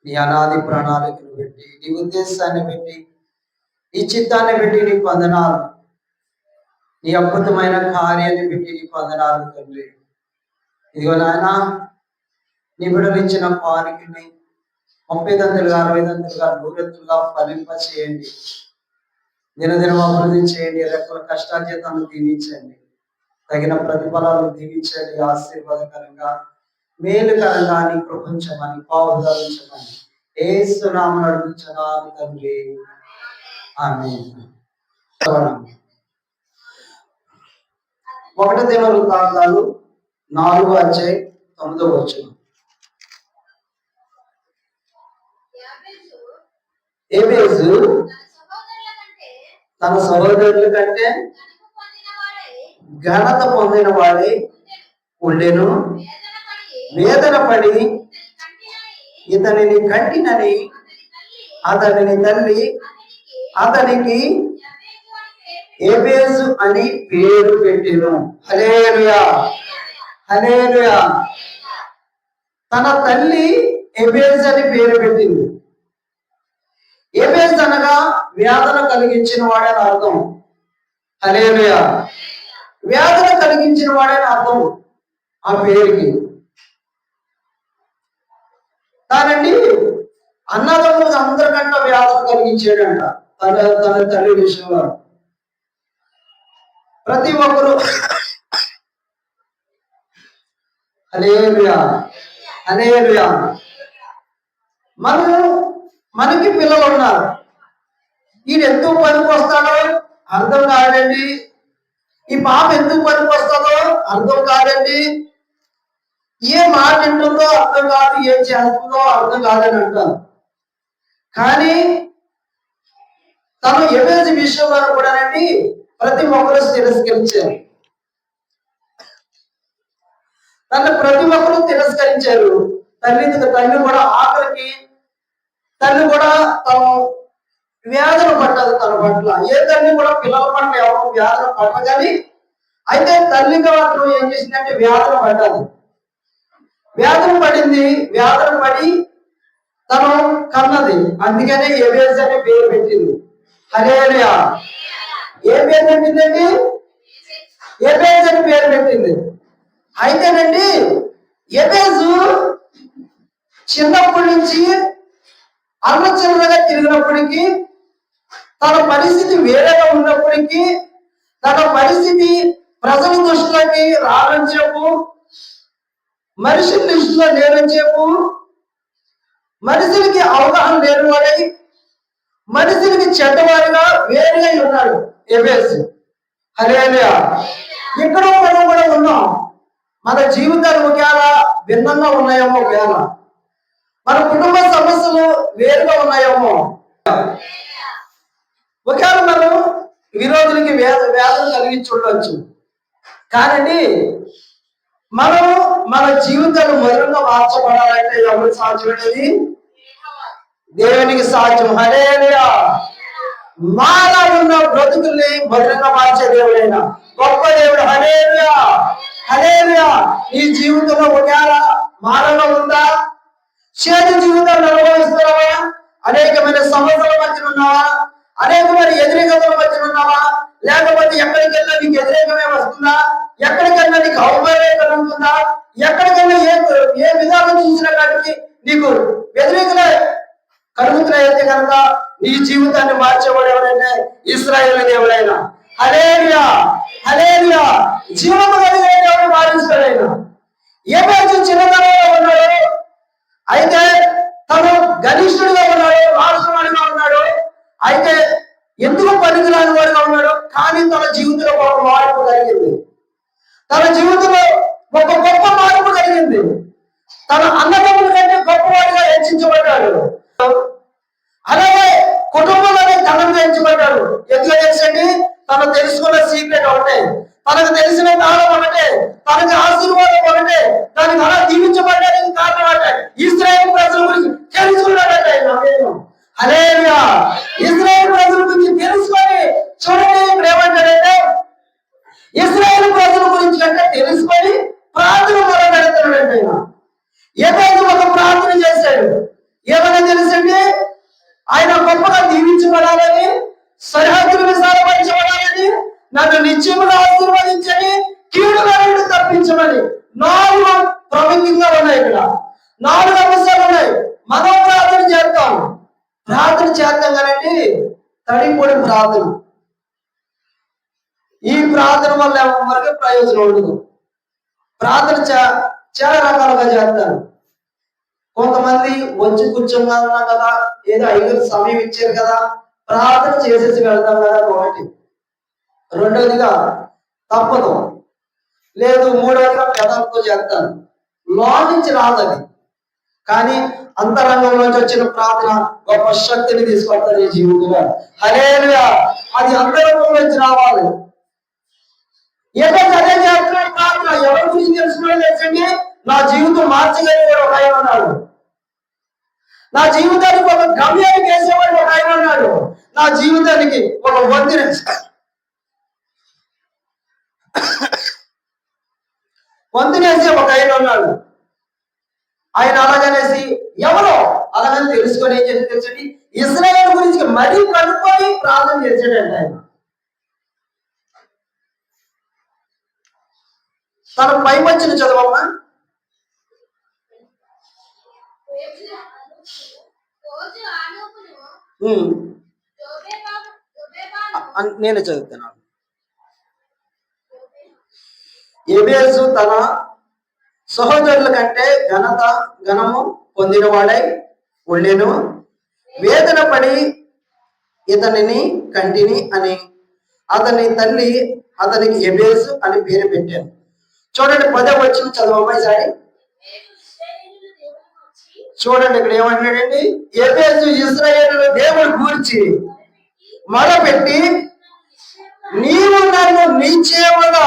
నీ అనాది ప్రణాళికను పెట్టి, నీ ఉద్దేశాన్ని పెట్టి, ఈ చిత్తాన్ని పెట్టి నీకు వందనాలు. నీ అద్భుతమైన కార్యాన్ని పెట్టి నీకు వందనాలు తండ్రి. ఇదిగో నాయన, నీ బిడ్డలు ఇచ్చిన పారికిని 30 దంతులుగా, 60 దంతులుగా, 100 ఫలింప చేయండి. దినదినం అభివృద్ధి చేయండి. రెక్కల కష్టార్జితాన్ని దీవించండి. తగిన ప్రతిఫలాలు దీవించండి. ఆశీర్వాదకరంగా, మేలుకరంగా నీ కృపించమని, పావుదరించమని యేసు నామమున అడుగుచున్నాను తండ్రి. ఆమేన్. 1 దినవృత్తాంతాలు 4:9. ఏబేజు తన సహోదరుల కంటే ఘనత పొందిన వాడై ఉండెను. వేదన పడి ఇతనిని కంటినని అతని తల్లి అతనికి ఏబేజు అని పేరు పెట్టెను. హల్లెలూయా, హల్లెలూయా. తన తల్లి ఏబేజు అని పేరు పెట్టింది. ఏబేజు అనగా వేదన కలిగించిన వాడని అర్థం. హల్లెలూయా. వేదన కలిగించిన వాడని అర్థం ఆ పేరుకి. కానండి అన్నదమ్ములకు అందరికంటే వేదన కలిగించాడంట తన తల్లి విషయంలో. ప్రతి ఒక్కరు హల్లెలూయా, హల్లెలూయా. మనకి పిల్లలు ఉన్నారు. ఈయన ఎందుకు పనికి వస్తాడో అర్థం కాదండి. ఈ పాప ఎందుకు పనికి వస్తుందో అర్థం కాదండి. ఏ మాట వింటుందో అర్థం కాదు, ఏం చేస్తుందో అర్థం కాదని అంటారు. కానీ తను ఏబేజు విషయంలో కూడానండి ప్రతి ఒక్కరు తిరస్కరించారు. తను ప్రతి ఒక్కరు తిరస్కరించారు. తల్లి కూడా ఆఖరికి తల్లి కూడా తను వ్యాధులు పడ్డది తన పట్ల. ఏ తల్లి కూడా పిల్లల పట్ల ఎవరు వ్యాధులు పట్టగాని, అయితే తల్లిగా మాత్రం ఏం చేసిందంటే వ్యాధులు పడ్డది. వ్యాధులు పడింది. వ్యాధులు పడి తను కన్నది. అందుకనే ఏబేజు అనే పేరు పెట్టింది. హల్లెలూయా. ఏ పేరు పెట్టిందండి? ఏబేజు అని పేరు పెట్టింది. అయితేనండి ఏబేజు చిన్నప్పటి నుంచి అల్లచిల్లరగా తిరిగినప్పటికీ, తన పరిస్థితి వేరేగా ఉన్నప్పటికీ, తన పరిస్థితి ప్రజల దృష్టిలోకి రానని చెప్పు, మనిషి దృష్టిలో లేనని చెప్పు, మనుషులకి అవగాహన లేనివాడై, మనుషులకి చెడ్డవాడిగా వేరుగా ఉన్నాడు ఏబేజు. హల్లెలూయా. ఇక్కడ మనం కూడా ఉన్నాం. మన జీవితాలు ఒకవేళ భిన్నంగా ఉన్నాయేమో, ఒకవేళ మన కుటుంబ సమస్యలు వేరుగా ఉన్నాయేమో, ఒకవేళ మనం విరోధులకి వేదన కలిగించి ఉండొచ్చు. కానీ మనం మన జీవితాలు మధురంగా మార్చబడాలంటే ఎవరికి సాధ్యమైనది? దేవునికి సాధ్యం. హల్లెలూయా. మాలా ఉన్న బ్రతుకుల్ని మధురంగా మార్చే దేవుడైనా గొప్ప దేవుడు. హల్లెలూయా, హల్లెలూయా. ఈ జీవితంలో ఒకవేళ మానవ ఉందా? చేదు జీవితాన్ని అనుభవిస్తున్నావా? అనేకమైన సమస్యల మధ్య ఉన్నావా? అనేకమైన వ్యతిరేకతల మధ్య ఉన్నావా? లేకపోతే ఎక్కడికి వెళ్ళినా నీకు వ్యతిరేకమే వస్తుందా? ఎక్కడికైనా నీకు అవమానమే కలుగుతుందా? ఎక్కడికైనా ఏ విధానం చూసినా కాడికి నీకు వ్యతిరేకలే కలుగుతున్నాయితే కనుక నీ జీవితాన్ని మార్చేవాడు ఎవరైనా ఇశ్రాయేలు దేవుడైనా. హల్లెలూయా, హల్లెలూయా. జీవము కలిగిన దేవుడు మారుస్తాడైనా. ఏబేజు చిన్నతనంలో ఉన్నాడు. అయితే తను గనిష్ఠుడిగా ఉన్నాడు, రాష్ట్రవాడిగా ఉన్నాడు. అయితే ఎందుకు పనికిరాని వాడిగా ఉన్నాడు. కానీ తన జీవితంలో ఒక మార్పు కలిగింది. తన జీవితంలో ఒక గొప్ప మార్పు కలిగింది. తన అన్నదమ్ముల కంటే గొప్పవాడిగా హెచ్చించబడ్డాడు. అలాగే కుటుంబంలోనే ఘనంగా ఎంచబడ్డాడు. ఎట్లా తెలుసండి? తను తెలుసుకున్న సీక్రెట్ ఒకటే, తనకు తెలిసిన కాలం ఒకటే, తనకు ఆశీర్వాదం ఒకటే, తనకు అలా దీవించబడ్డానికి కారణం అంటే ఇశ్రాయేలు ప్రజల గురించి తెలుసుకున్నాడట. హల్లెలూయా. ఇశ్రాయేలు ప్రజల గురించి తెలుసుకొని చూడండి ఇప్పుడు ఏమంటాడంటే, ఇశ్రాయేలు ప్రజల గురించి అంటే తెలుసుకొని ప్రార్థన మొదలు పెడతాడంటే. ఏదైనా ఒక ప్రార్థన చేశాడు. ఏమైనా ఏమని తెలుసండి? ఆయన గొప్పగా దీవించబడాలని, సరిహద్దులు విశాలపరచబడాలని, నన్ను నిత్యముగా ఆశీర్వదించని, కీడుగా నుండి తప్పించమని 4 ప్రముఖంగా ఉన్నాయి. ఇక్కడ 4 అంశాలు ఉన్నాయి. మనం ప్రార్థన చేస్తాం. ప్రార్థన చేస్తాం కదండి, తడిపొడి ప్రార్థన. ఈ ప్రార్థన వల్ల ఎవరికి ప్రయోజనం ఉండదు. ప్రార్థన చాలా రకాలుగా చేస్తారు. కొంతమంది వచ్చి కూర్చున్నాం కదా, ఏదో 5 సమయం ఇచ్చారు కదా, ప్రార్థన చేసేసి వెళ్తాం కదా, ఒకటి. రెండవదిగా తప్పదు, లేదు మూడవదిగా పెదవులతో చేస్తారు. లో నుంచి రాదని, కానీ అంతరంగంలోంచి వచ్చిన ప్రార్థన గొప్ప శక్తిని తీసుకొస్తారు ఈ జీవితంలో. హల్లెలూయా! అది అంతరంగం నుంచి రావాలి. ఏదో అదే చేస్తున్న ప్రార్థన ఎవరి గురించి తెలుసుకోవడం తెలుసండి? నా జీవితం మార్చగలిగే ఒక ఆయన ఉన్నాడు, నా జీవితానికి ఒక గమ్యాన్ని వేసేవాడు ఒక ఆయన ఉన్నాడు, నా జీవితానికి ఒక వంతునేసే ఒక ఆయన ఉన్నాడు. ఆయన అలాగనేసి ఎవరో అలాగని తెలుసుకొని ఏం చేసి తెలుసండి, ఇశ్రాయేలు గురించి మరీ కనుక్కొని ప్రార్థన చేసాడండి ఆయన. తన పై వచ్చిన చదవమ్మా. నేనే చదువుతున్నాను. ఎబేసు తన సహోదరుల కంటే ఘనము పొందినవాడై ఉండెను. వేదన పడి ఇతనిని కంటిని అని అతని తల్లి అతనికి ఎబేసు అని పేరు పెట్టాను. చూడండి 10వ వచనం చదవమ్మా ఈసారి. చూడండి ఇక్కడ ఏమంటాడండి? ఎబేసు ఇశ్రాయేలు దేవుడు గూర్చి మొదలుపెట్టి, నీవు నన్ను నిశ్చయముగా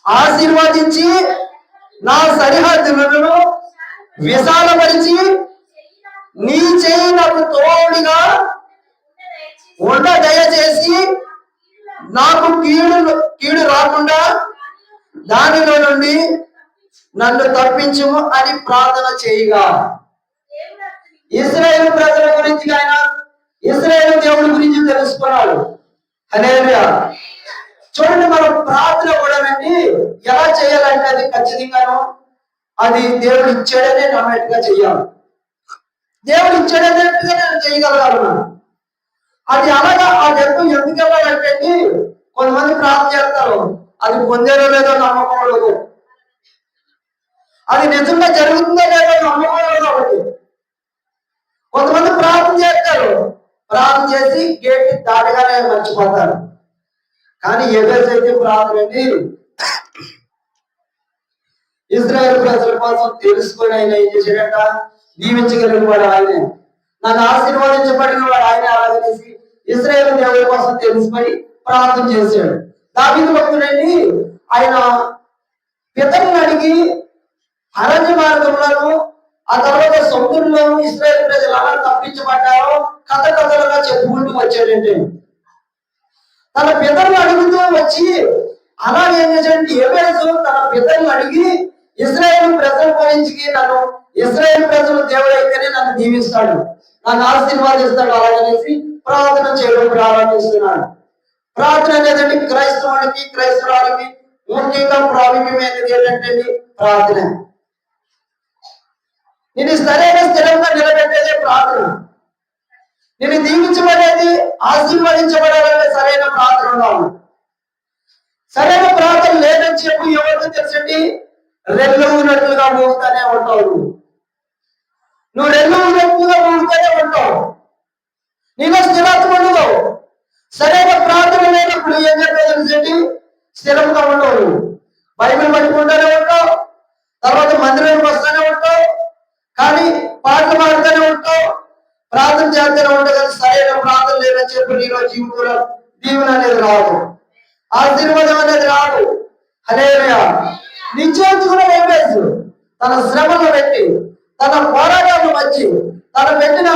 ఆశీర్వదించి నా సరిహద్దులను విశాలపరిచి నీ చేయి నాకు తోడుగా ఉండ దయచేసి నాకు కీడు రాకుండా దానిలో నుండి నన్ను తప్పించుము అని ప్రార్థన చేయగా, ఇశ్రాయేలు ప్రజల గురించి ఆయన ఇశ్రాయేలు దేవుడి గురించి తెలుసుకున్నాడు. హల్లెలూయా! చూడండి, మనం ప్రార్థన కూడానండి ఎలా చేయాలంటే అది ఖచ్చితంగాను అది దేవుడు ఇచ్చాడనే నమ్మేట్టుగా చెయ్యాలి. దేవుడు ఇచ్చాడనేట్టుగా నేను చేయగలగాలి. మనం అది అలాగా ఆ డబ్బు ఎందుకు ఇవ్వాలంటే కొంతమంది ప్రార్థన చేస్తారు, అది పొందేదో లేదో నమ్మకం లేదు, అది నిజంగా జరుగుతుందో లేదో నమ్మకం లేదు. ఒకటి కొంతమంది ప్రార్థన చేస్తారు, ప్రార్థన చేసి గేట్ దాటగానే మర్చిపోతారు. కానీ ఏదైతే ప్రార్థన అండి ఇశ్రాయేలు ప్రజల కోసం తెలుసుకొని ఆయన ఏం చేశాడట? దీవించగలిగిన వాడు ఆయనే, నన్ను ఆశీర్వదించబడిన వాడు ఆయనే. అలాగనేసి ఇశ్రాయేలు దేవుడి కోసం తెలుసుకొని ప్రార్థన చేశాడు. దావీదు భక్తుడండి ఆయన పితరులను అడిగి అరణ్య మార్గంలోను ఆ తర్వాత సముద్రంలో ఇశ్రాయేలు ప్రజలు అలా తప్పించబడ్డారో కథలుగా చెప్పుకుంటూ వచ్చాడంటే, తన పితరులు అడుగుతూ వచ్చి అలా ఏం చేశాడంటే ఎబేసు తన పితరులు అడిగి ఇశ్రాయేలు ప్రజల గురించి నన్ను ఇశ్రాయేలు ప్రజలు దేవుడైతేనే నన్ను దీవిస్తాడు, నన్ను ఆశీర్వాదిస్తాడు అలాగనేసి ప్రార్థన చేయడం ప్రారంభిస్తున్నాడు. ప్రార్థన అనేదండి క్రైస్తవురాలకి ముఖ్యంగా ప్రాముఖ్యమైనది ఏంటంటే ప్రార్థన. నేను సరైన స్థిరంగా నిలబెట్టేదే ప్రార్థన. నేను దీవించబడేది ఆశీర్వదించబడాలంటే సరైన ప్రార్థన ఉండాలి. సరైన ప్రార్థన లేదని చెప్పి ఎవరితో తెలుసండి? రెల్లు ఉన్నట్లుగా ఊగుతానే ఉంటావు. నువ్వు రెల్లు ఉన్నట్లుగా ఊగుతానే ఉంటావు, నీలో స్థిరత్వం ఉండదు. సరైన ప్రార్థన లేనప్పుడు ఏం చెప్పేది తెలుసండి? స్థిరంగా ఉండవు. బైబిల్ పట్టుకుంటూనే ఉంటావు, తర్వాత మందిరానికి వస్తూనే ఉంటావు, కానీ పాటలు పాడుతూనే ఉంటావు, ప్రార్థన చేస్తూనే ఉంటావు. కానీ సరైన ప్రార్థన లేదని చెప్పి నీలో జీవితంలో దీవెన అనేది రాదు, ఆశీర్వాదం అనేది రాదు. హల్లెలూయా! నిశ్చయించుకున్న ఎబేసు తన శ్రమను పెట్టి, తన పోరాటాలను వచ్చి, తన పెట్టిన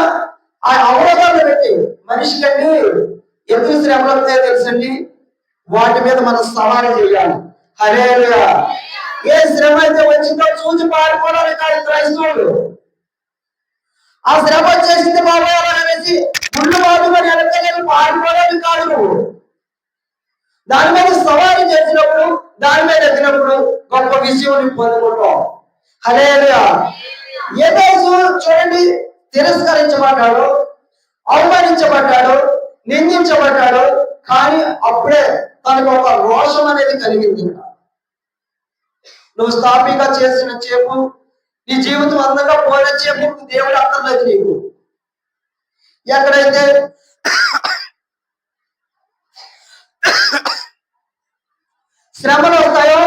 ఆ అవరోధాలను పెట్టి, మనిషి కండి ఎందుకు శ్రమలు వస్తాయో తెలుసండి? వాటి మీద మనం సవారీ చేయాలి. హల్లెలూయా! ఏ శ్రమ అయితే వచ్చిందో చూసి పారిపోవడానికి కాదు క్రైస్తవుడు. ఆ శ్రమ వచ్చేసింది బాబాయ్ అనేసి ముళ్ళు బాదుకొని వెనకలేదు పారిపోవడానికి కాదు నువ్వు. దాని మీద సవారీ చేసినప్పుడు, దాని మీద ఎక్కినప్పుడు గొప్ప విజయం పొందుకుంటాం. హల్లెలూయా. ఎబేసు చూడండి, తిరస్కరించబడ్డాడు, అవమానించబడ్డాడు, నిందించబడ్డాడు. కానీ అప్పుడే తనకు ఒక రోషం అనేది కలిగింది. నువ్వు స్థాపిగా చేసిన చేపు, నీ జీవితం అందంగా పోయిన చేపు దేవుడు అక్కర్లేదు నీకు. ఎక్కడైతే శ్రమలు వస్తాయో,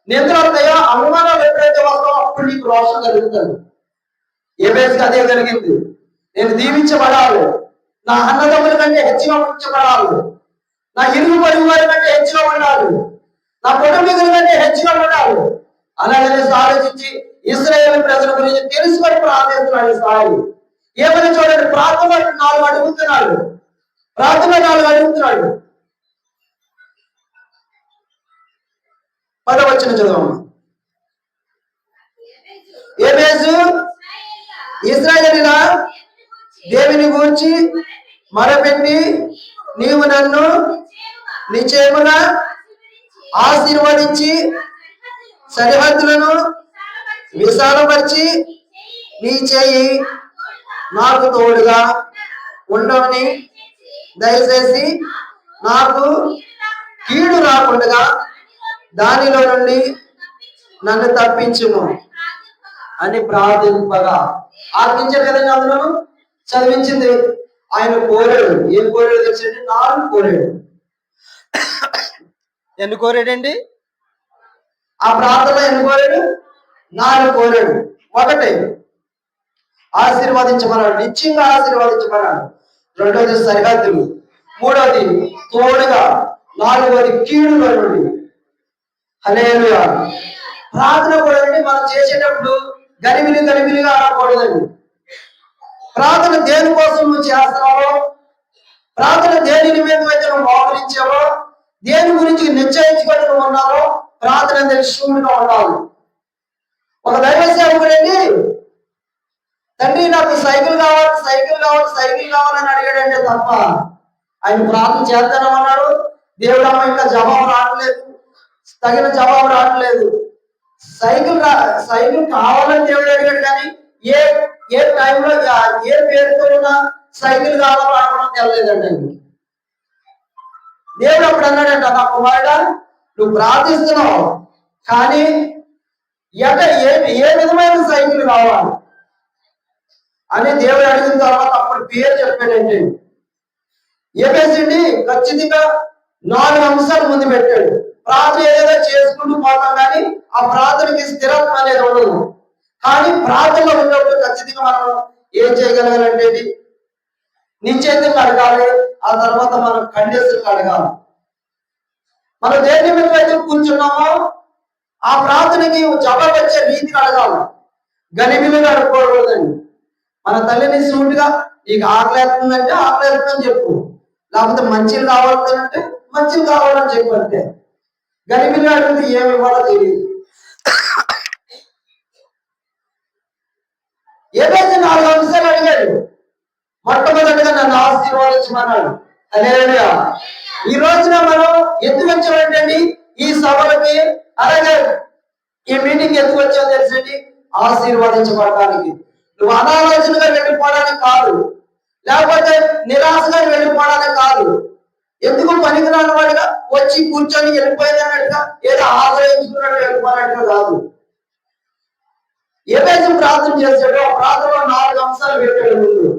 నిందలు వస్తాయో, అవమానాలు ఎప్పుడైతే వస్తాయో అప్పుడు నీకు రోషం కలుగుతుంది. ఎబేసుకి అదే కలిగింది. నేను దీవించబడాలి, నా అన్నదమ్ముల కంటే హెచ్చుగా ఉంచబడాలి, నా ఇరుగు పొరుగు వారి కంటే హెచ్చుగా ఉండాలి, నా కుటుంబీకుల కంటే హెచ్చుగా ఉండాలి. అలాగనే ఆలోచించి ఇశ్రాయేలు ప్రజల గురించి తెలుసుకొని ప్రార్థిస్తున్నాడు. సాయి ఏమని చూడండి, ప్రార్థన 4 అడుగుతున్నాడు, ప్రార్థన 4 అడుగుతున్నాడు. 10వ వచనం చదవమ్మా. ఎబేసు ఇశ్రాయేలీయుల దేవుని గూర్చి మొరపెట్టి, నీవు నన్ను నిశ్చయముగా ఆశీర్వదించి సరిహద్దులను విశాలపరిచి నీ చేయి నాకు తోడుగా ఉండవని దయచేసి నాకు కీడు రాకుండా దానిలో నుండి నన్ను తప్పించుము అని ప్రార్థింపగా. ఆర్పించారు కదండి, అందులో చదివించింది. ఆయన కోరాడు. ఏం కోరాడు తెలిసింది? 4 కోరాడు. ఎన్ని కోరాడండి? ఆ ప్రార్థన ఎన్ని కోరాడు? 4 కోరాడు. 1 ఆశీర్వదించమన్నాడు, నిశ్చయంగా ఆశీర్వదించమన్నాడు. 2వది సరిహద్దులు, 3వది తోడుగా, 4వది కీడులో నుండి. హల్లెలూయా. ప్రార్థన కూడా మనం చేసేటప్పుడు గలిబిలిగా అనకూడదండి. ప్రార్థన దేనికోసం నువ్వు చేస్తున్నావో, ప్రార్థన దేని నిమిత్తం అయితే నువ్వు మోకరించావో, దేని గురించి నిశ్చయించుకొని నువ్వు ఉన్నావో ప్రార్థన శూన్యంగా ఉండాలి. ఒక దైవ సేవకుడండి, తండ్రి నాకు సైకిల్ కావాలని అడిగాడంటే తప్ప ఆయన ప్రార్థన చేద్దామన్నాడు. దేవుడు అమ్మ ఇంకా జవాబు రావట్లేదు, తగిన జవాబు రావట్లేదు. సైకిల్ కావాలని దేవుడు అడిగాడు, కానీ ఏ టైంలో ఏ పేరుతో ఉన్న సైకిల్ కావాలో అడగడం తెలలేదండి ఆయనకి. దేవుడు అప్పుడు అన్నాడంట, నా కుమారుడా నువ్వు ప్రార్థిస్తున్నావు, కానీ ఏ విధమైన సైకిల్ కావాలి అని దేవుడు అడిగిన తర్వాత అప్పుడు పేరు చెప్పాడండి. ఏమేసిండి ఖచ్చితంగా 4 అంశాలు ముందు పెట్టాడు. ప్రార్థన ఏదైనా చేసుకుంటూ పోతాం, కానీ ఆ ప్రార్థనకి స్థిరత్వం అనేది ఉండదు. కానీ ప్రార్థనలో ఉన్నప్పుడు ఖచ్చితంగా మనం ఏం చేయగలగాలంటే నిశ్చయితంగా అడగాలి. ఆ తర్వాత మనం కండిషన్గా అడగాలి. మనం దేని నిమిత్తం అయితే కూర్చున్నామో ఆ ప్రార్థనకి జవాబు వచ్చే రీతిని అడగాలి. గలిబిలిగా అడగకూడదండి. మన తల్లిని సూటిగా నీకు ఆకలేస్తుందంటే ఆకలేస్తుందని చెప్పు, లేకపోతే మంచిలు కావాలంటే మంచిలు కావాలని చెప్పు. అంటే గలిబిలిగా అడిగితే ఏమి ఇవ్వాలో తెలియదు. ఏదైతే 4 అంశాలు అడిగాడు. మొట్టమొదటిగా నన్ను ఆశీర్వదించమన్నాడు. హల్లెలూయా. ఈ రోజున మనం ఎందుకు వచ్చామంటండి ఈ సభలకి, అలాగే ఈ మీటింగ్ ఎందుకు వచ్చామో తెలుసండి, ఆశీర్వదించబడటానికి. నువ్వు అనాలోచనగా వెళ్ళిపోవడానికి కాదు, లేకపోతే నిరాశగా వెళ్ళిపోవడానికి కాదు. ఎందుకు పనికిరాని వాడిగా వచ్చి కూర్చొని వెళ్ళిపోయేదన్నట్టుగా ఏదో ఆశ్రయించుకున్నట్టు వెళ్ళిపోయినట్టుగా కాదు. ఏదైతే ప్రార్థన చేశాడో ఆ ప్రార్థనలో 4 అంశాలు పెట్టాడు ముందు.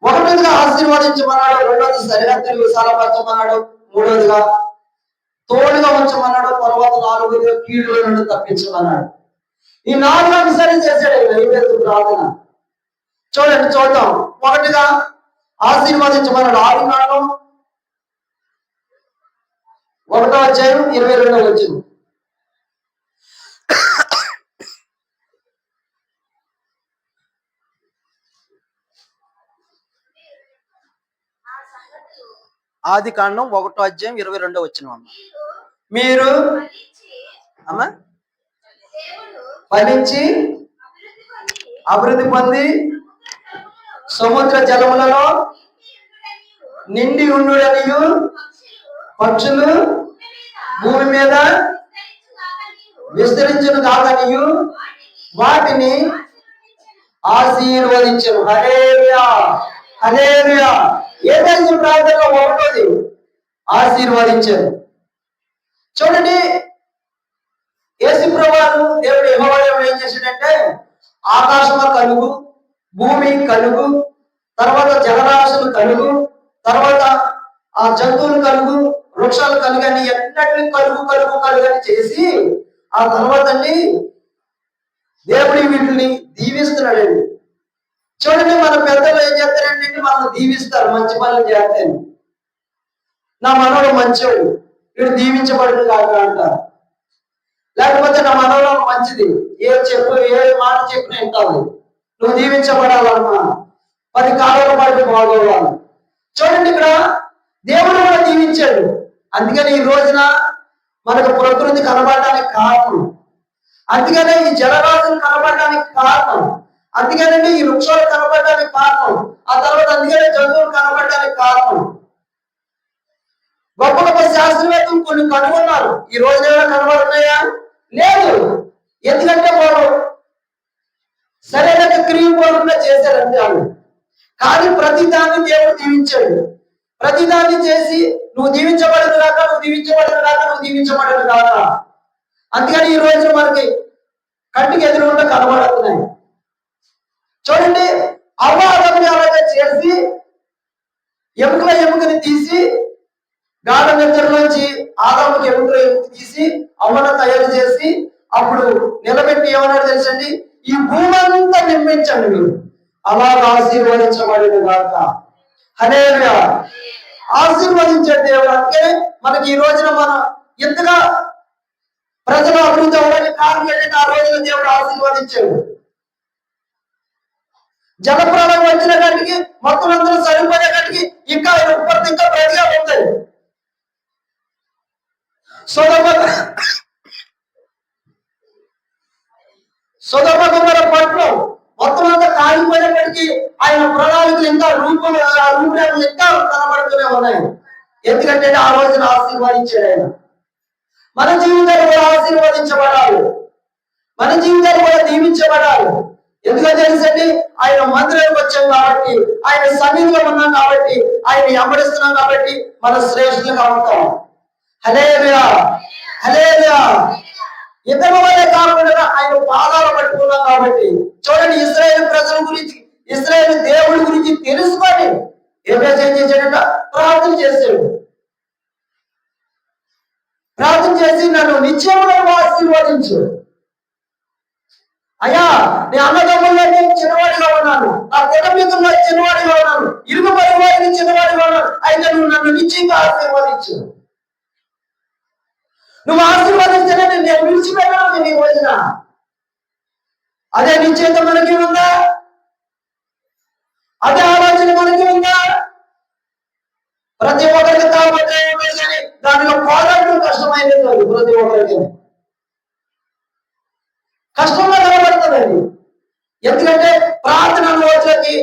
1వదిగా ఆశీర్వదించమన్నాడు, 2వది సరిహద్దులు విశాలపరచమన్నాడు, 3వదిగా తోడుగా ఉంచమన్నాడు, తర్వాత 4వదిగా కీడుల నుండి తప్పించమన్నాడు. ఈ 4 అంశాలు చేశాడు ఏదైతే ప్రార్థన. చూడండి, చూద్దాం. 1గా ఆశీర్వదించమన్నాడు. ఆదికాండం 1వ అధ్యాయం 22వ వచనం. ఆదికాండం 1వ అధ్యాయం 22వ వచనం. అమ్మ మీరు అమ్మా ఫలించి అభివృద్ధి పొంది సముద్ర జలములలో నిండి ఉండుడనియు పక్షులు భూమి మీద విస్తరించును కాకనియు వాటిని ఆశీర్వదించను. హల్లెలూయా, హల్లెలూయా. ఏదైనా ప్రార్థనలో ఒకటోది ఆశీర్వదించను. చూడండి, యేసుప్రభువు దేవుడు యెహోవా ఏం చేశాడంటే, ఆకాశము కలుగు, భూమి కలుగు, తర్వాత జలరాశులు కలుగు, తర్వాత ఆ జంతువులు కలుగు, వృక్షాలు కలుగని ఎన్నటిని కలుగు కలుగు కలుగని చేసి ఆ తర్వాత దేవుడి వీటిని దీవిస్తున్నాడండి. చూడండి, మన పెద్దలు ఏం చేస్తారంటే మనం దీవిస్తారు మంచి పనులు చేస్తే. నా మనవడు మంచోడు, వీడు దీవించబడిన కాక అంటారు. లేకపోతే నా మనవడు మంచిది, ఏ మాట చెప్పినా వింటావు, నువ్వు దీవించబడాలమ్మా, 10 కాలాల పాటు బాగోవాలి. చూడండి, ఇక్కడ దేవుడు కూడా దీవించాడు. అందుకని ఈ రోజున మనకు ప్రకృతి కనబడడానికి కారణం, అందుకనే ఈ జలరాశులు కనబడడానికి కారణం, అందుకనే ఈ వృక్షాలు కనబడడానికి కారణం, ఆ తర్వాత అందుకనే జంతువులు కనబడడానికి కారణం. గొప్ప గొప్ప శాస్త్రవేత్తలు కొన్ని కనుగొన్నారు. ఈ రోజున ఏమైనా కనబడుతున్నాయా? లేదు. ఎందుకంటే వారు సరైన క్రియపూర్వకంగా చేశారంటే వాళ్ళు. కానీ ప్రతి దాన్ని దేవుడు దీవించాడు. ప్రతి దాన్ని చేసి నువ్వు దీవించబడిన కాక, నువ్వు దీవించబడిన కాక, నువ్వు దీవించబడిన కాక. అందుకని ఈ రోజు మనకి కంటికి ఎదురుగా కనబడుతున్నాయి. చూడండి, అవ్వాదముని అలాగే చేసి ఎముకని తీసి గాఢ నిద్రలోంచి ఆదాముకి ఎముకలు తీసి అవ్వను తయారు చేసి అప్పుడు నిలబెట్టి ఏమన్నాడు తెలుసండి, ఈ భూమి అంతా నిర్మించండి మీరు, అలా ఆశీర్వదించబడిన గాక. హల్లెలూయా. ఆశీర్వదించే దేవుడు. అంటే మనకి ఈ రోజున మనం ఎంతగా ప్రజలు అభివృద్ధి అవ్వడానికి కారణం ఏంటంటే ఆ రోజున దేవుడు ఆశీర్వదించాడు. జలప్రలయం వచ్చిన కాటికి మొత్తం అందరూ సరిపోయే కాటికి ఇంకా ఉత్పత్తి ఇంకా ప్రతిగా ఉంటాయి. సొదొమ గొమొర్రా పట్టణం మొత్తం అంతా కాలిపోయినప్పటికీ ఆయన ప్రణాళికలు ఇంకా రూపురేఖలు ఇంకా కనబడుతూనే ఉన్నాయి. ఎందుకంటే ఆ రోజున ఆశీర్వదించాడు ఆయన. మన జీవితాలు కూడా ఆశీర్వదించబడాలి, మన జీవితాలు కూడా దీవించబడాలి. ఎందుకంటే తెలుసండి, ఆయన మందిరానికి వచ్చాం కాబట్టి, ఆయన సన్నిధిలో ఉన్నాం కాబట్టి, ఆయన వెంబడిస్తున్నాం కాబట్టి మన శ్రేష్ఠులుగా ఉంటాం. హల్లెలూయా, హల్లెలూయా. ఇతర వల్లే కాకుండా ఆయన పాదాలు పట్టుకున్నాం కాబట్టి. చూడండి, ఇశ్రాయేలు ప్రజల గురించి, ఇశ్రాయేలు దేవుడి గురించి తెలుసుకొని ఏం చేశాడంట, ప్రార్థన చేశాడు. ప్రార్థన చేసి నన్ను నిత్యముగా ఆశీర్వదించు అయ్యా, నేను అన్నదమ్ముల్లో నేను చిన్నవాడిగా ఉన్నాను, నా కుటుంబీకుల్లో చిన్నవాడిగా ఉన్నాను, ఇరుగు పొరుగు వారికి చిన్నవాడిగా ఉన్నాను, అయితే నువ్వు నన్ను నిశ్చయంగా ఆశీర్వదించు. నువ్వు ఆశీర్వదిస్తేనే నేను విడిచిపెట్టాను నేను ఈ రోజున. అదే నిశ్చయిత మనకి ఉందా? అదే ఆలోచన మనకి ఉందా? ప్రతి ఒక్కరికి కాబట్టి కానీ దానిలో పోరాటం కష్టమైనది కాదు. ప్రతి ఒక్కరికి కష్టంగా కనబడుతుంది. ఎందుకంటే ప్రార్థన రోజులకి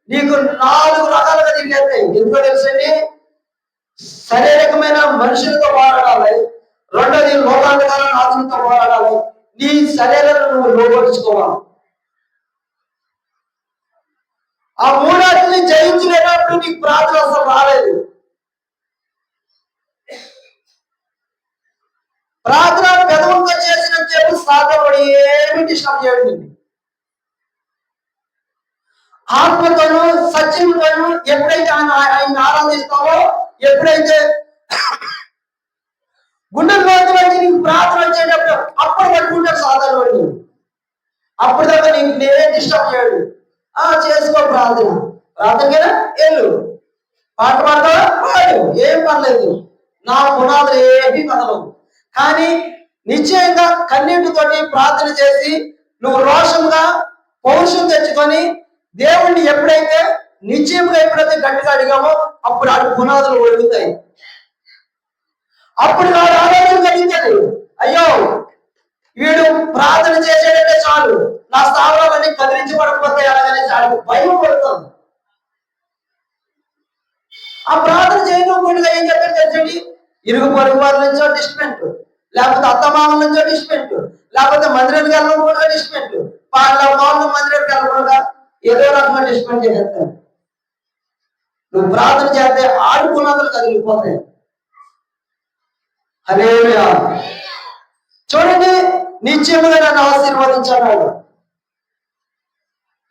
నీకు 4 రకాలుగా తిరిగేస్తాయి. ఎందుకో తెలుసండి, శారీరకమైన మనుషులతో పోరాడాలి, రెండోది లోకాంతకాల ఆత్మతో పోరాడాలి, నీ శరీరాన్ని నువ్వు లోపరుచుకోవాలి. ఆ మూడాటిని జయించలేనప్పుడు నీకు ప్రార్థన అసలు రాలేదు. ప్రార్థన పెదవులతో చేసినంతసేపు సాధకుడు ఏమి డిస్టర్బ్ చేయండి. ఆత్మతోను సత్యంతోను ఎప్పుడైతే ఆయన ఆరాధిస్తావో, ఎప్పుడైతే గుండె లోతులోంచి నీకు ప్రార్థన వచ్చేటప్పుడు అప్పుడు పట్టుకుంటాడు సాధకుడు. అప్పుడు దాకా నీకు నేనే డిస్టర్బ్ చేయడు. చేసుకో ప్రార్థన, ప్రార్థనకైనా వెళ్ళు, పాట పాడతావా పాడు, ఏం పర్లేదు, నా పునాదులు ఏమీ కదలవు. కానీ నిశ్చయంగా కన్నీటితోటి ప్రార్థన చేసి నువ్వు రోషంగా పౌరుషం తెచ్చుకొని దేవుణ్ణి ఎప్పుడైతే నిశ్చయంగా ఎప్పుడైతే గట్టిగా అడిగామో అప్పుడు ఆడి పునాదులు ఒడుగుతాయి. అప్పుడు వాడు ఆలోచన కలిగించదు, అయ్యో వీడు ప్రార్థన చేసేటంటే చాలు నా స్థావరాలన్నీ కదిలించబడిపోతే అలాగనే చాలు భయం పడుతుంది. ఆ ప్రార్థన చేయకుండా ఏం చెప్పారు తెలుసండి, ఇరుగు పొరుగు వారి నుంచో డిస్ట్మెంట్, లేకపోతే అత్తమామల నుంచో డిస్ట్మెంట్, లేకపోతే మందిరానికి వెళ్ళకుండా డిస్ట్మెంట్, వాళ్ళు మందిరానికి వెళ్ళకుండా ఏదో రకంగా డిస్ట్మెంట్ చేసేస్తారు. నువ్వు ప్రార్థన చేస్తే ఆడుకున్నదులు కదిలిపోతాయి. హల్లెలూయా. చూడండి, నిశ్చయముగా నన్ను ఆశీర్వదించాడు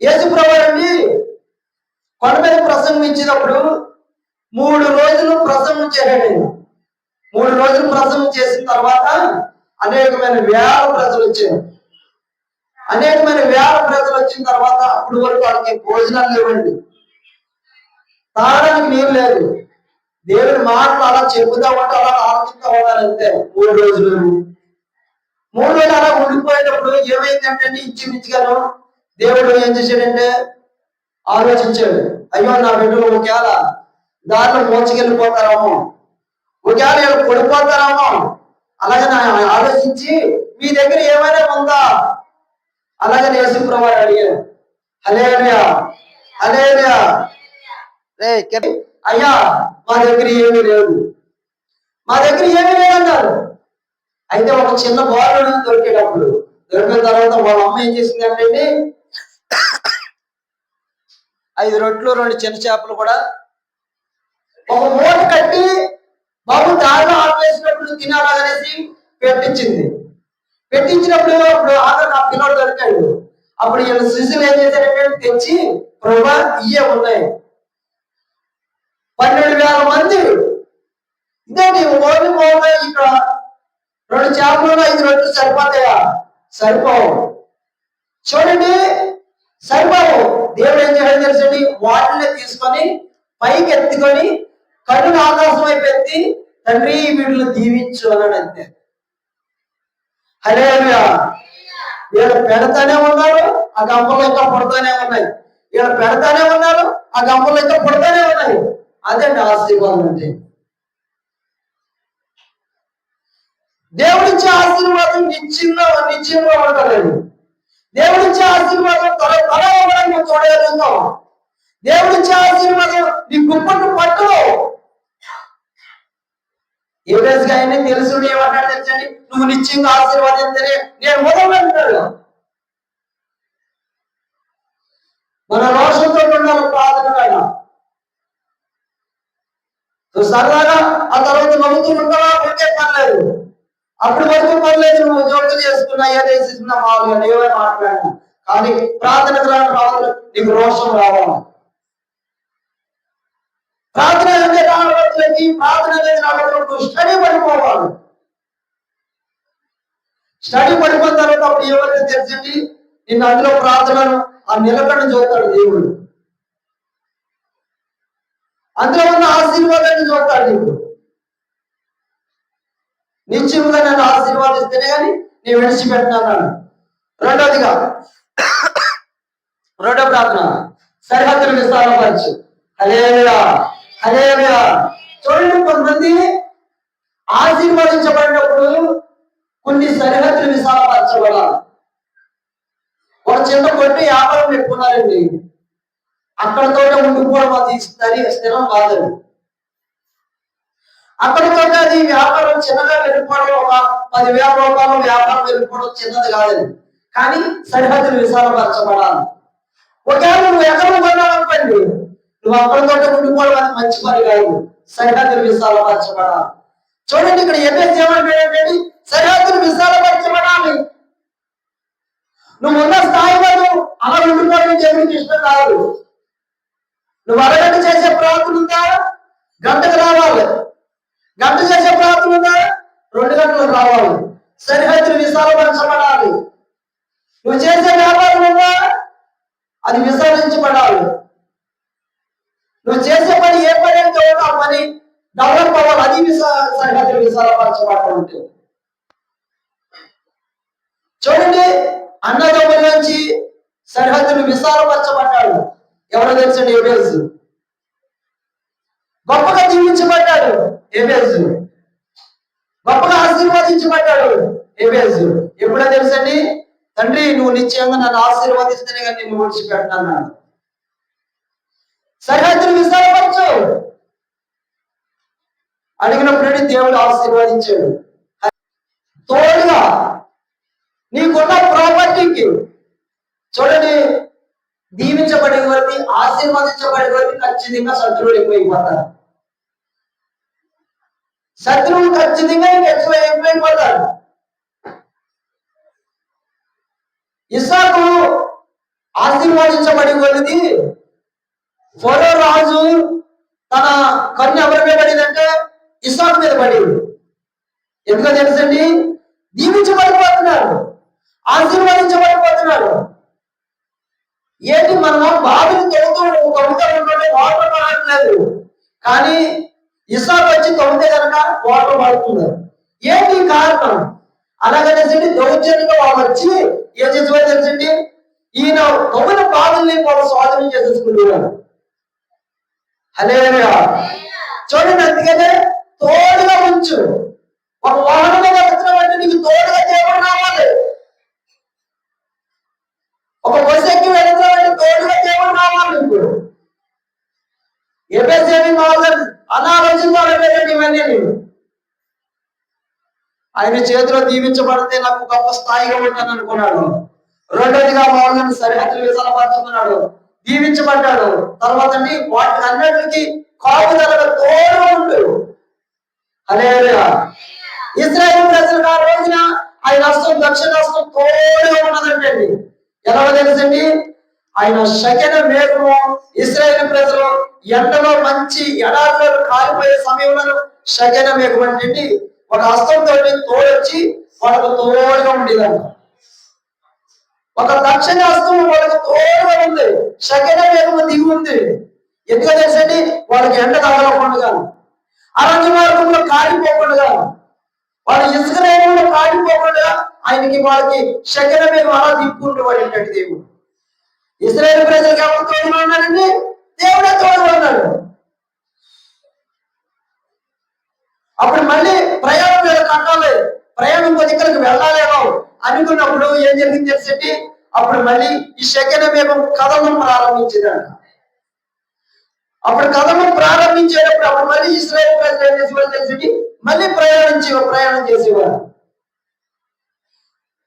యేసు ప్రభువుని. కొండ మీద ప్రసంగం ఇచ్చినప్పుడు 3 రోజులు ప్రసంగం చేశాడు. 3 రోజులు ప్రసంగం చేసిన తర్వాత అనేకమైన వేల ప్రజలు వచ్చారు. అనేకమైన వేల ప్రజలు వచ్చిన తర్వాత అప్పుడు వరకు వాళ్ళకి భోజనాలు లేవండి, తాగడానికి నీరు లేదు. దేవుని మాటలు అలా చెబుతా ఉంటే అలా ఆలోచిస్తూ ఉండాలంతే. 3 రోజులు 3 రోజులు అలా ఉండిపోయేటప్పుడు ఏమైందంటే ఇచ్చిగాను దేవుడు ఏం చేశాడంటే ఆలోచించాడు, అయ్యో నా బిడ్డలు ఒకవేళ దారిలో మోసుకెళ్ళిపోతారామో, ఒకవేళ వీళ్ళు పడిపోతారామో, అలాగే ఆలోచించి మీ దగ్గర ఏమైనా ఉందా అలాగే యేసు ప్రభువు అడిగాడు. హల్లెలూయా, హల్లెలూయా. అయ్యా మా దగ్గర ఏమీ లేదు, మా దగ్గర ఏమీ లేదన్నారు. అయితే ఒక చిన్న బాలుడు దొరికిన తర్వాత వాళ్ళ అమ్మ ఏం చేసింది అంటే 5 రొట్లు 2 చిన్న చేపలు కూడా ఒక మూట కట్టి బాబు దారిలో ఆపేసినప్పుడు తినాలనేసి పెట్టించింది. పెట్టించినప్పుడు అప్పుడు ఆఖరి నా పిల్లడు దొరికాడు. అప్పుడు వీళ్ళ శిశువులు ఏం చేశారంటే తెచ్చి ప్రభువా ఇయ్యే ఉన్నాయి 12,000 మంది. ఇదేంటి ఓడి పోగా ఇక్కడ 2 చేపలు 5 రొట్లు సరిపోతాయా? సరిపోవు. చూడండి, సరిపోవు. దేవుడు ఏం చేయాలి తెలుసండి, వాటిని తీసుకొని పైకి ఎత్తుకొని కన్నును ఆకాశం వైపు ఎత్తి తండ్రి వీటిని దీవించు అన్నాడు అంతే. హల్లెలూయా. వీళ్ళు పెడతానే ఉన్నారు, ఆ గంపలు ఇంకా పుడతానే ఉన్నాయి. వీళ్ళు పెడతానే ఉన్నారు, ఆ గంపలు ఇంకా పుడతానే ఉన్నాయి. అదండి ఆశీర్వాదం అంటే. దేవుడిచ్చే ఆశీర్వాదం నిశ్చయంగా ఉండలేదు. దేవుడిచ్చే ఆశీర్వాదం తల చూడగలుగుతాం. దేవుడిచ్చే ఆశీర్వాదం నీ గుప్పట్టు పట్టు. ఏ రోజుగా అయినా తెలుసు ఏమంటాడు తెలుసండి, నువ్వు నిశ్చయంగా ఆశీర్వాదిస్తేనే నేను మొదలుపెట్టాడు. మన రోషంతో ఉండాలి ప్రార్థన కాడ. సరదాగా ఆ తర్వాత నవ్వుతూ ఉంటావా ఉంటే పర్లేదు, అప్పుడు వరకు పర్లేదు. నువ్వు జోక్లు చేసుకున్నా ఏదేసుకున్నా మామూలుగా ఏవే మాట్లాడినా, కానీ ప్రార్థనకు రావాలి, నీకు రోషం రావాలి. ప్రార్థన అనేది రావట్లకి ప్రార్థన అనేది రావట్లేదు. స్టడీ పడిపోవాలి. స్టడీ పడిపోయిన తర్వాత అప్పుడు ఎవరైతే తెలిసింది నిన్ను అందులో ప్రార్థనను ఆ నిలకడ చూస్తాడు దేవుడు. అందులో ఉన్న ఆశీర్వాదాన్ని చూస్తాడు నీకు. నిశ్చయముగా నన్ను ఆశీర్వాదిస్తేనే కానీ నేను విడిచిపెట్టినాను. రెండో ప్రార్థన, సరిహద్దులు విస్తారపరచు. హల్లెలూయా, హల్లెలూయా. చూడండి, కొంతమంది ఆశీర్వదించబడినప్పుడు కొన్ని సరిహద్దులు విశాలపరచబడాలి. ఒక చిన్న కొట్టి వ్యాపారం పెట్టుకున్నారండి, అక్కడతో ఉండిపోవడం అది స్థిరం కాదండి. అక్కడితో అది వ్యాపారం చిన్నగా వెళ్ళిపోవడం, ఒక 10,000 రూపాయలు వ్యాపారం వెళ్ళిపోవడం చిన్నది కాదండి. కానీ సరిహద్దులు విశాలపరచబడాలి. ఒకవేళ నువ్వు ఎక్కడ కొన్నావనుకోండి, నువ్వు అక్కడితో ఉండిపోవడం అది మంచి పని కాదు. సరిహద్దులు విశాలపరచబడాలి. చూడండి, ఇక్కడ ఎఫెస్ ఏమంటాడంటే సరిహద్దులు విశాలపరచబడాలి. నువ్వు ఉన్న స్థాయిలో అలా ఉండిపోవడం దేవుడికి ఇష్టం కాదు. నువ్వు అరగంట చేసే ప్రార్థన ఉందా, గంటకు రావాలి. గంట చేసే ప్రార్థన ఉందా, 2 గంటలకు రావాలి. సరిహద్దులు విశాలపరచబడాలి. నువ్వు చేసే వ్యాపారం ఉందా, అది విసర్జించబడాలి. నువ్వు చేసే పని ఏ పని అయితే ఉందో ఆ పని డెవలప్ అవ్వాలి. అది సరిహద్దులు విశాలపరచబడాలి అంటే. చూడండి, అన్నదమ్ముల నుంచి సరిహద్దులు విశాలపరచబడ్డాడు. ఎవరో తెలుసండి, ఎబేసు. గొప్పగా దీవించబడ్డాడు ఎబేసు. గొప్పగా ఆశీర్వదించబడ్డాడు ఎబేజు ఎప్పుడో తెలుసండి, తండ్రి నువ్వు నిశ్చయంగా నన్ను ఆశీర్వదిస్తేనే కానీ నిన్ను విడిచిపెట్టినాను. సరిహద్దులు విశాలపరచు అడిగినప్పుడు దేవుడు ఆశీర్వదించాడు. తోడుగా నీకున్న ప్రాపర్టీకి చూడండి, దీవించబడే వారిని ఆశీర్వదించబడే వారిని ఖచ్చితంగా శత్రువులు ఎక్కువైపోతారు. శత్రువులు ఖచ్చితంగా ఎక్కువైపోతారు. ఇస్సాకు ఆశీర్వదించబడి ఉన్నది. ఫరో రాజు తన కన్ను ఎవరి మీద పడిందంటే ఇస్సాకు మీద పడింది. ఎందుకో తెలుసండి, దీవించబడిపోతున్నాడు, ఆశీర్వదించబడిపోతున్నాడు. ఏంటి మనము బావిని తవ్వుతుంటే వాటర్ పడట్లేదు, కానీ ఇస్సాకు వచ్చి తవ్వితే కనుక వాటర్ పడుతున్నారు. ఏంటి కారణం? అలాగనేసండి దౌర్జన్యంగా వాళ్ళు వచ్చి ఏం చేసేవారు తెలుసండి, ఈయన తవ్విన బాధల్ని వాళ్ళు స్వాధీనం చేసేసుకుంటున్నారు. హల్లెలూయా. చూడండి, అందుకనే తోడుగా ఉంచు. ఒక వాహనం మీద వెళ్తున్నామంటే నీకు తోడుగా దేవుడు రావాలి. ఒక బస్సు ఎక్కి వెళ్తున్నామంటే తోడుగా దేవుడు రావాలి. ఇప్పుడు ఎబేసేమి మామూలు అనాలోచించాలంటే ఇవన్నీ నేను ఆయన చేతిలో దీవించబడితే నాకు గొప్ప స్థాయిగా ఉంటాను అనుకున్నాడు. రెండోదిగా మామూలు సరిహద్దులు విశాలపరచుకున్నాడు, దీవించబడ్డాడు. తర్వాత వాటి అన్నిటికి కాపుదలగా తోడు ఉండు. హల్లెలూయా. ఇశ్రాయేలు ప్రజలకు ఆ రోజున ఆయన హస్తం దక్షిణ హస్తం తోడుగా ఉన్నదంటండి. ఎలా తెలుసండి, ఆయన శకెన మేఘము ఇశ్రాయేలు ప్రజలు ఎండలో మంచి ఎడారిలో కాలిపోయే సమయంలో శకెన మేఘం అంటే ఒక హస్తంతో తోడొచ్చి వాళ్ళకు తోడుగా ఉండేదంట. ఒక దక్షిణ హస్తం వాళ్ళకు తోడుగా ఉంది, శకెన మేఘము దిగి ఉంది. ఎందుకో తెలుసండి, వాళ్ళకి ఎండ తగలకుండా, అరణ్య మార్గంలో కాలిపోకుండా, వాళ్ళ ఇసుక రేణువులో కాలిపోకుండా ఆయనకి వాళ్ళకి శకెన మేఘం అలా దిక్కుండేవాడు ఏంటంటే దేవుడు. ఇశ్రాయేలు ప్రజలకు ఎవరు తోడుగా ఉన్నాడండి? దేవుడే తోడుగా ఉన్నాడు. అప్పుడు మళ్ళీ ప్రయాణం మీద కట్టాలి, ప్రయాణం కొద్ది ఇక్కడికి వెళ్ళాలేమో అనుకున్నప్పుడు ఏం జరిగింది తెలిసి, అప్పుడు మళ్ళీ ఈ శకెన మేఘం కథనం ప్రారంభించిందంట. అప్పుడు కథనం ప్రారంభించేటప్పుడు అప్పుడు మళ్ళీ ఇశ్రాయేలు ప్రజలు ఏం చేసేవారు తెలిసి, మళ్ళీ ప్రయాణం చేసేవారు.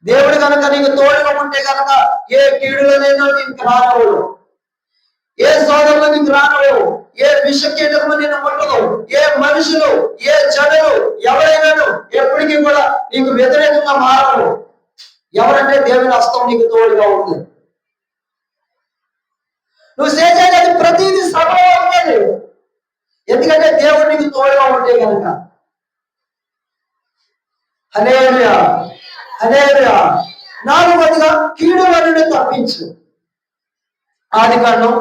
దేవుడు కనుక నీకు తోడుగా ఉంటే కనుక ఏ కీడులనైనా నీకు రానవు, ఏ సోదరులు నీకు రానవు, ఏ విషకీటకము నేను ముట్టదు, ఏ మనుషులు ఏ జనులు ఎవరైనాను ఎప్పటికీ కూడా నీకు వ్యతిరేకంగా మారవు. ఎవరంటే దేవుని హస్తం నీకు తోడుగా ఉంది. నువ్వు చేసేది ప్రతిదీ సఫలం అవుతుంది, ఎందుకంటే దేవుడు నీకు తోడుగా ఉంటే కనుక. హల్లెలూయా. హల్లెలూయా. నాలుగవదిగా కీడు నుండి తప్పించు. ఆదికాండం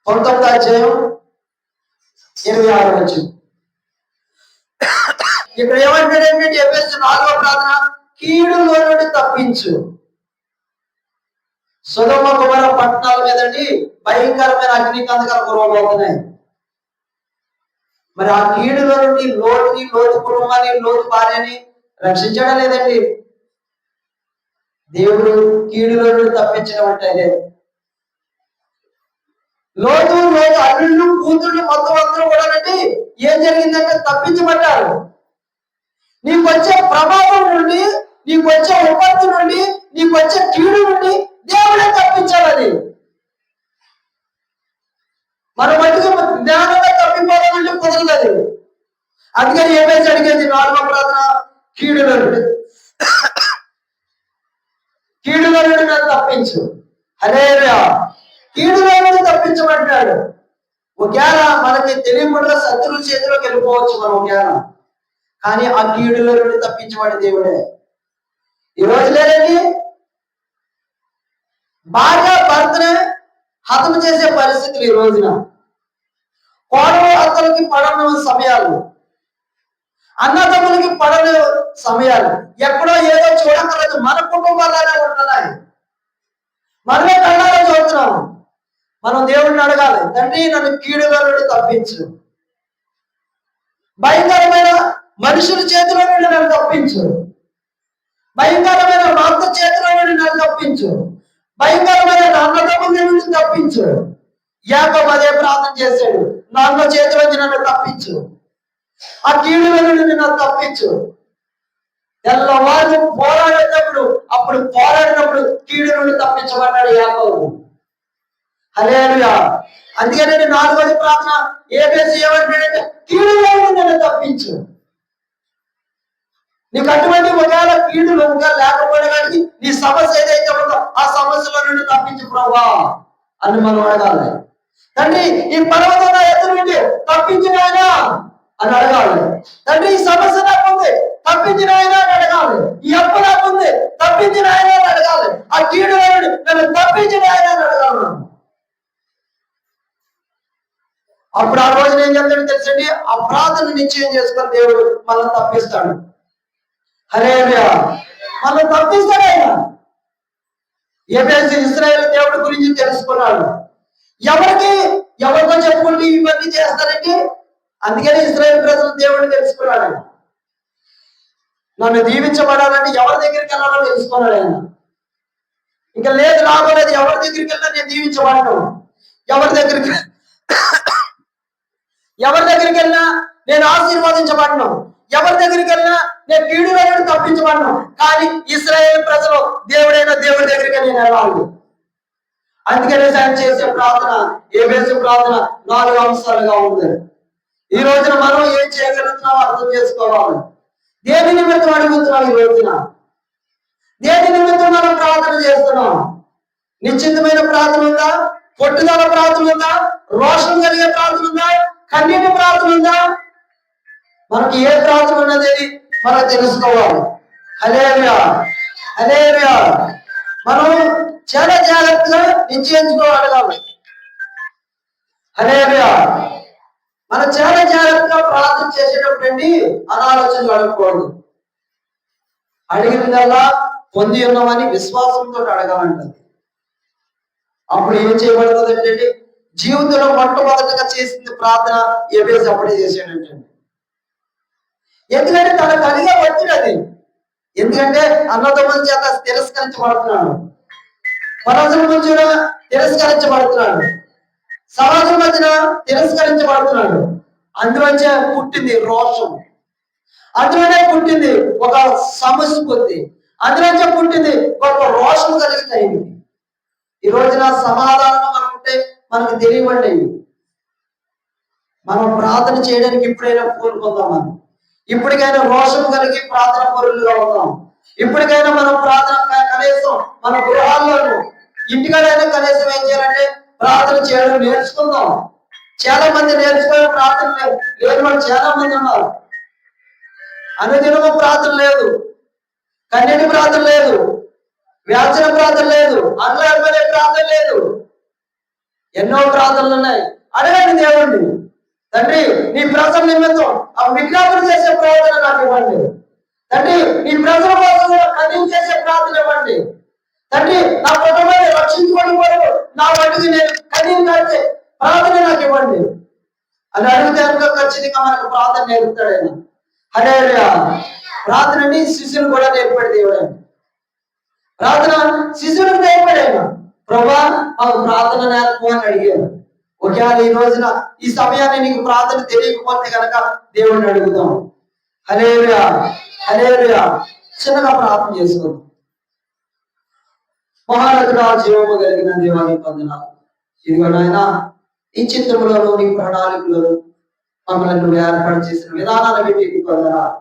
19:26. ఇక్కడ ఏమంటాడంటే ఎఫెసు 4వ ప్రార్థన, కీడులో నుండి తప్పించు. సొదొమ గొమొర్రా పట్టణాల మీదండి భయంకరమైన అగ్నికందకాలు కురవబోతున్నాయి. మరి ఆ కీడులో నుండి లోతుని, లోతు కుటుంబాన్ని, లోతు భార్యని రక్షించడం లేదండి. దేవుడు కీడులో నుండి తప్పించడం అంటే లోతు అల్లుళ్ళు కూతుళ్ళు మొత్తం అందరూ కూడా ఏం జరిగిందంటే తప్పించబడ్డారు. నీకు వచ్చే ప్రభావం నుండి, నీకు వచ్చే విపత్తు నుండి, నీకు వచ్చే కీడు నుండి దేవుడే తప్పించాలని. మన మట్టుకు జ్ఞానంగా తప్పిపోవాలంటే కుదరలేదు. అందుకని ఏమేసి అడిగేది 4వ ప్రార్థన, కీడులో నుండి నన్ను తప్పించు. హల్లెలూయా. కీడులో నుండి తప్పించబడ్డాడు. ఒకవేళ మనకి తెలియకుండా శత్రువుల చేతిలోకి వెళ్ళిపోవచ్చు మనం ఒకవేళ, కానీ ఆ కీడులో నుండి తప్పించబడే దేవుడే. ఈ రోజు లేదండి, భార్య భర్తనే హతము చేసే పరిస్థితులు ఈ రోజున. కోడలు అత్తలకి పడని సమయాలు, అన్నదమ్ములకి పడని సమయాలు, ఎక్కడో ఏదో చూడక్కర్లేదు, మన కుటుంబాలనే ఉంటున్నాయి. మనమే కళ్ళారా చూస్తున్నాం. మనం దేవుడిని అడగాలి, తండ్రి నన్ను కీడులో నుండి తప్పించు. భయంకరమైన మనుషుల చేతిలో నుండి నన్ను తప్పించు, భయంకరమైన మా అత్త చేతిలో నుండి నన్ను తప్పించు, భయంకరమైన నా అన్నదమ్ముల నుండి తప్పించు. యాకోబు అదే ప్రార్థన చేశాడు, నా అన్న చేతిలో నుంచి నన్ను తప్పించు, ఆ కీడుల నుండి నన్ను తప్పించు. తెల్లవారు పోరాడేటప్పుడు, అప్పుడు పోరాడినప్పుడు కీడు నుండి తప్పించబడ్డాడు యాకోబు. హల్లెలూయా. అందుకనే 4వ ప్రార్థన ఏబేసు ఏమంటాడంటే, కీడులో నుండి నన్ను తప్పించు. నీకు అటువంటి ఒకవేళ కీడులు ఇంకా లేకపోయినా కానీ నీ సమస్య ఏదైతే ఉందో ఆ సమస్యల నుండి తప్పించు ప్రభువా అని మనం అడగాలి. తండ్రి ఈ పర్వతం ఎదురు నుండి తప్పించిన ఆయన అని అడగాలి. తండ్రి ఈ సమస్య నాకుంది తప్పించిన ఆయన అని అడగాలి. ఈ అప్పు నాకుంది తప్పించిన ఆయన అని అడగాలి. ఆ కీడు నుండి నన్ను తప్పించిన ఆయన అని అడగాలి. అప్పుడు ఆ రోజున ఏం చెప్తాడు తెలుసండి, ఆ ప్రార్థన నిశ్చయం చేసుకొని దేవుడు మనల్ని తప్పిస్తాడు. హల్లెలూయా. మనం తప్పిస్తాడు ఆయన. ఎబేసు ఇశ్రాయేలు దేవుడి గురించి తెలుసుకున్నాడు. ఎవరితో చెప్పుకుంటూ ఇవన్నీ చేస్తారంటే, అందుకని ఇశ్రాయేలు ప్రజలు దేవుడిని తెలుసుకున్నాడు ఆయన. నన్ను దీవించబడాలంటే ఎవరి దగ్గరికి వెళ్ళాలో తెలుసుకున్నాడు ఆయన. ఇంకా లేదు రాబోలేదు, ఎవరి దగ్గరికి వెళ్ళినా నేను దీవించబడను, ఎవరి దగ్గరికి వెళ్ళినా నేను ఆశీర్వాదించబడను, ఎవరి దగ్గరికి వెళ్ళినా నేను కీడు నుండి తప్పించబడను. కానీ ఇశ్రాయేలు ప్రజలు దేవుడైన దేవుడి దగ్గరికి నేను వెళ్ళాలి. అందుకనే ఆయన చేసే ప్రార్థన ఏబేసు ప్రార్థన 4 అంశాలుగా ఉంది. ఈ రోజున మనం ఏం చేయగలుగుతున్నామో అర్థం చేసుకోవాలి. దేని నిమిత్తం అడుగుతున్నాం? ఈ రోజున దేని నిమిత్తం మనం ప్రార్థన చేస్తున్నాం? నిశ్చితమైన ప్రార్థన ఉందా? పట్టుదల ప్రార్థన ఉందా? రోషం కలిగే ప్రార్థన ఉందా? కన్నీటి ప్రార్థన ఉందా? మనకి ఏ ప్రార్థన ఉన్నది మనం తెలుసుకోవాలి. హల్లెలూయా. హల్లెలూయా. మనం చాలా జాగ్రత్తగా నిశ్చయించుకోవాలి. హల్లెలూయా. మనం చాలా జాగ్రత్తగా ప్రార్థన చేసేటప్పుడు అండి అనాలోచనలు అడగకూడదు. అడిగినదల్లా పొంది ఉన్నామని విశ్వాసంతో అడగాలంటది. అప్పుడు ఏం చేయబడుతుంది అంటే, జీవితంలో మొట్టమొదటిగా చేసింది ప్రార్థన ఏబేసు అప్పుడే చేసాడంటండి. ఎందుకంటే తన కలిగే ఒత్తిడి అది. ఎందుకంటే అన్నదమ్ముల చేత తిరస్కరించబడుతున్నాడు, ప్రజల మధ్యన తిరస్కరించబడుతున్నాడు, సమాజం మధ్యన తిరస్కరించబడుతున్నాడు. అందులోంచే పుట్టింది రోషం, అందులోనే పుట్టింది ఒక సమస్య పొంది, అందులోంచే పుట్టింది ఒక రోషం కలిగినాయి. ఈ రోజున సమాధానం మనం ఉంటే మనకు తెలియవండి. మనం ప్రార్థన చేయడానికి ఇప్పుడైనా కోరుకుందాం. మనం ఇప్పటికైనా రోషం కలిగి ప్రార్థన పరులుగా ఉన్నాం. ఇప్పటికైనా మనం ప్రార్థన కనీసం మన గృహాల్లోనూ ఇంటికాడైనా కనీసం ఏం చేయాలంటే ప్రార్థన చేయడం నేర్చుకుందాం. చాలా మంది నేర్చుకునే ప్రార్థన లేని వాళ్ళు చాలా మంది ఉన్నారు. అనుదినము ప్రార్థన లేదు, కన్నీటి ప్రార్థన లేదు, వ్యాచన ప్రార్థన లేదు, అన్లాడబడే ప్రార్థన లేదు. ఎన్నో ప్రార్థనలు ఉన్నాయి. అడగండి దేవుణ్ణి, తండ్రి నీ ప్రజల నిమిత్తం ఆ విజ్ఞాపన చేసే ప్రార్థన నాకు ఇవ్వండి. తండ్రి నీ ప్రజల కోసం కన్నీరు చేసే ప్రార్థన ఇవ్వండి. తండ్రి నా కుటుంబాన్ని రక్షించుకోవడం కొరకు నా వంటికి నేను కన్నీరు కాచే ప్రార్థన నాకు ఇవ్వండి అని అడిగితే ఖచ్చితంగా మనకు ప్రార్థన నేర్పుతాడు ఆయన. హల్లెలూయా. ప్రార్థనని శిష్యులు కూడా నేర్పాడు దేవుడు. ప్రార్థన శిష్యులకు నేర్పాడు ఆయన. ప్రభువా మాకు ప్రార్థన నేర్పు అని అడిగాడు. ఒకవేళ ఈ రోజున ఈ సమయాన్ని నీకు ప్రార్థన తెలియకపోతే కనుక దేవుడిని అడుగుదాం. హల్లెలూయా. హల్లెలూయా. చిన్నగా ప్రార్థన చేసుకుందాం. మహానతుడా, జీవము కలిగిన దేవానికి వందనాలు. ఇదిగో నాయన, ఈ చిత్రంలోనూ నీ ప్రణాళికలను మమ్మల్ని నువ్వు ఏర్పాటు చేసిన విధానాన్ని బట్టి నీకు వందనాలు.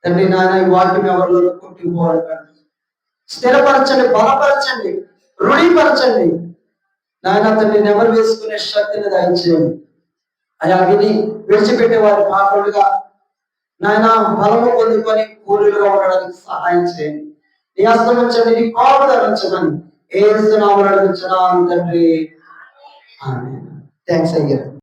తండ్రి నాయన, ఈ వాక్యం ఎవరిలో కొట్టుకుపోవడం స్థిరపరచండి, బలపరచండి, రుణిపరచండి నాయన. తండ్రి నెమరు వేసుకునే శక్తిని దయచేయండి. అయా విని విడిచిపెట్టే వారి కాకుండా నాయన బలము పొందుకొని పూర్వులుగా ఉండడానికి సహాయం చేయండి. నీ హస్తమించండి, నీ కాపుదల ధరించమని యేసు నామములో అడుగుచున్నాను తండ్రి. ఆమేన్. థాంక్స్ అయ్యా.